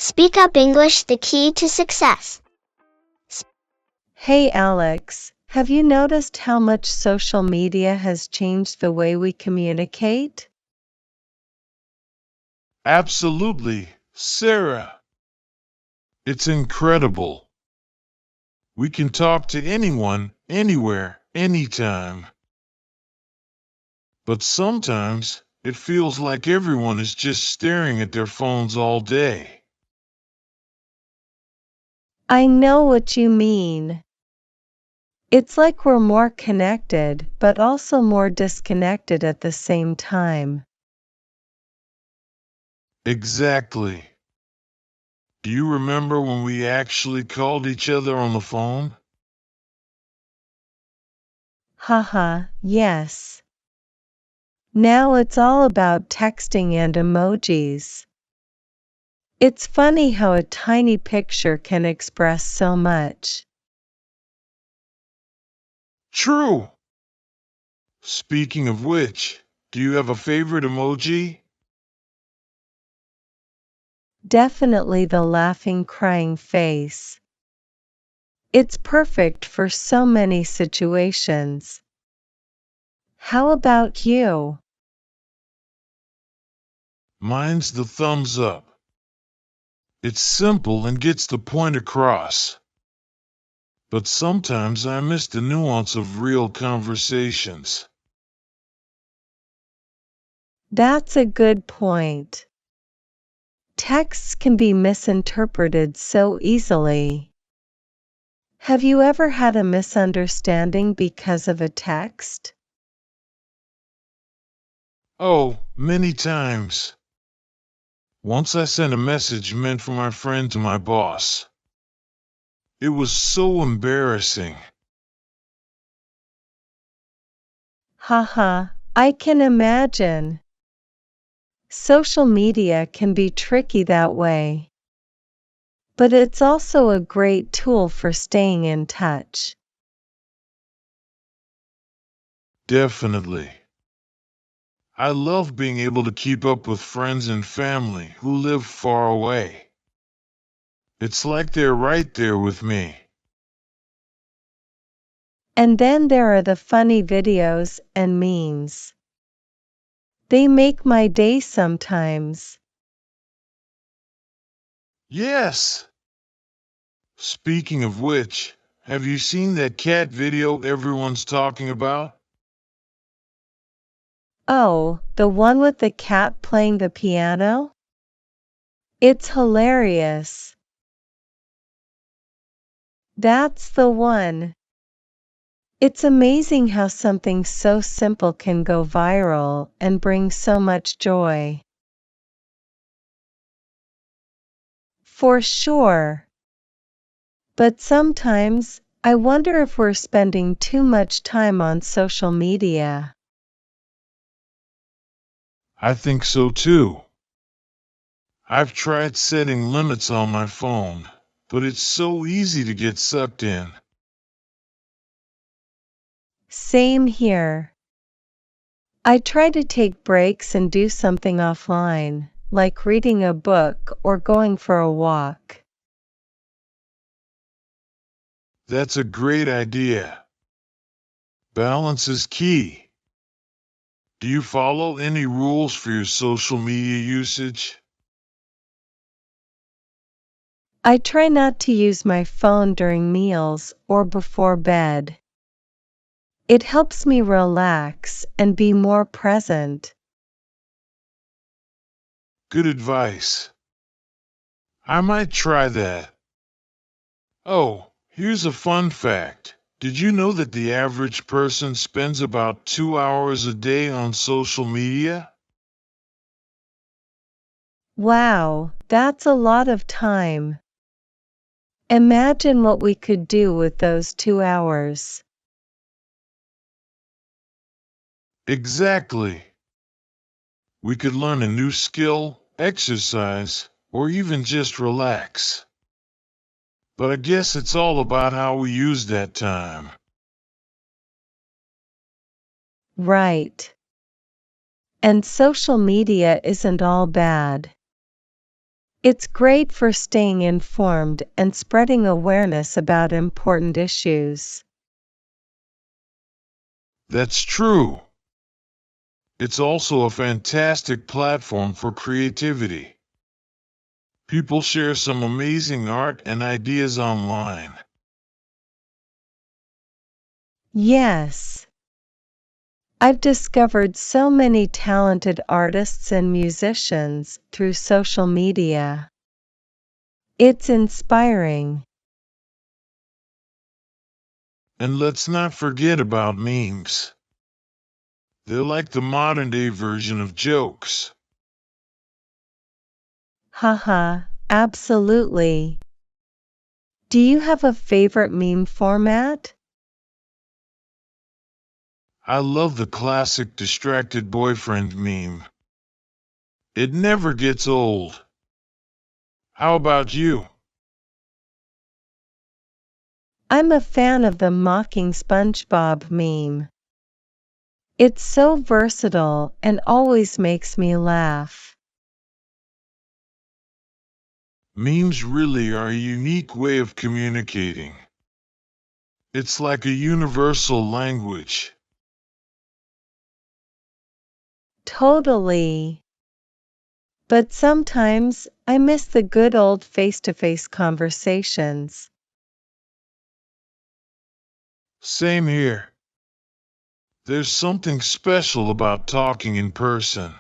Speak Up English, the key to success. Hey Alex, have you noticed how much social media has changed the way we communicate? Absolutely, Sarah. It's incredible. We can talk to anyone, anywhere, anytime. But sometimes, it feels like everyone is just staring at their phones all day. I know what you mean. It's like we're more connected, but also more disconnected at the same time. Exactly. Do you remember when we actually called each other on the phone? Haha, yes. Now it's all about texting and emojis. It's funny how a tiny picture can express so much. True. Speaking of which, do you have a favorite emoji? Definitely the laughing, crying face. It's perfect for so many situations. How about you? Mine's the thumbs up. It's simple and gets the point across. But sometimes I miss the nuance of real conversations. That's a good point. Texts can be misinterpreted so easily. Have you ever had a misunderstanding because of a text? Oh, many times. Once I sent a message meant for my friend to my boss. It was so embarrassing. Haha, I can imagine. Social media can be tricky that way. But it's also a great tool for staying in touch. Definitely. I love being able to keep up with friends and family who live far away. It's like they're right there with me. And then there are the funny videos and memes. They make my day sometimes. Yes! Speaking of which, have you seen that cat video everyone's talking about? Oh, the one with the cat playing the piano? It's hilarious. That's the one. It's amazing how something so simple can go viral and bring so much joy. For sure. But sometimes, I wonder if we're spending too much time on social media. I think so too. I've tried setting limits on my phone, but it's so easy to get sucked in. Same here. I try to take breaks and do something offline, like reading a book or going for a walk. That's a great idea. Balance is key. Do you follow any rules for your social media usage? I try not to use my phone during meals or before bed. It helps me relax and be more present. Good advice. I might try that. Oh, here's a fun fact. Did you know that the average person spends about 2 hours a day on social media? Wow, that's a lot of time. Imagine what we could do with those 2 hours. Exactly. We could learn a new skill, exercise, or even just relax. But I guess it's all about how we use that time. Right. And social media isn't all bad. It's great for staying informed and spreading awareness about important issues. That's true. It's also a fantastic platform for creativity. People share some amazing art and ideas online. Yes. I've discovered so many talented artists and musicians through social media. It's inspiring. And let's not forget about memes. They're like the modern day version of jokes. Haha, absolutely. Do you have a favorite meme format? I love the classic distracted boyfriend meme. It never gets old. How about you? I'm a fan of the mocking SpongeBob meme. It's so versatile and always makes me laugh. Memes really are a unique way of communicating. It's like a universal language. Totally. But sometimes I miss the good old face-to-face conversations. Same here. There's something special about talking in person.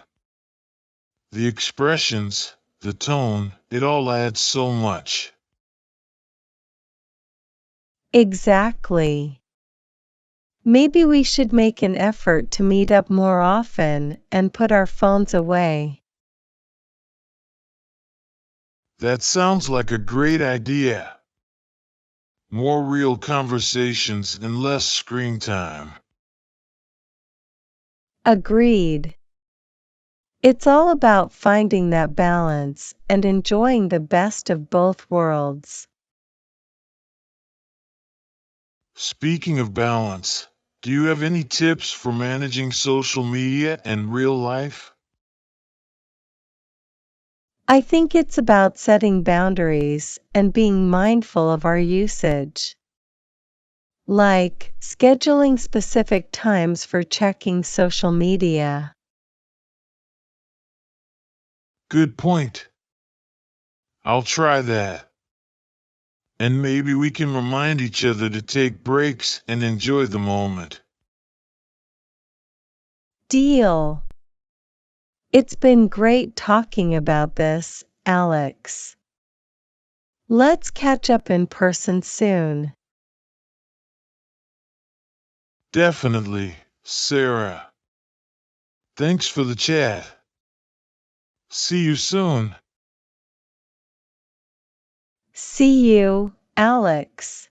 The expressions, the tone, it all adds so much. Exactly. Maybe we should make an effort to meet up more often and put our phones away. That sounds like a great idea. More real conversations and less screen time. Agreed. It's all about finding that balance and enjoying the best of both worlds. Speaking of balance, do you have any tips for managing social media and real life? I think it's about setting boundaries and being mindful of our usage. Like scheduling specific times for checking social media. Good point. I'll try that. And maybe we can remind each other to take breaks and enjoy the moment. Deal. It's been great talking about this, Alex. Let's catch up in person soon. Definitely, Sarah. Thanks for the chat. See you soon. See you, Alex.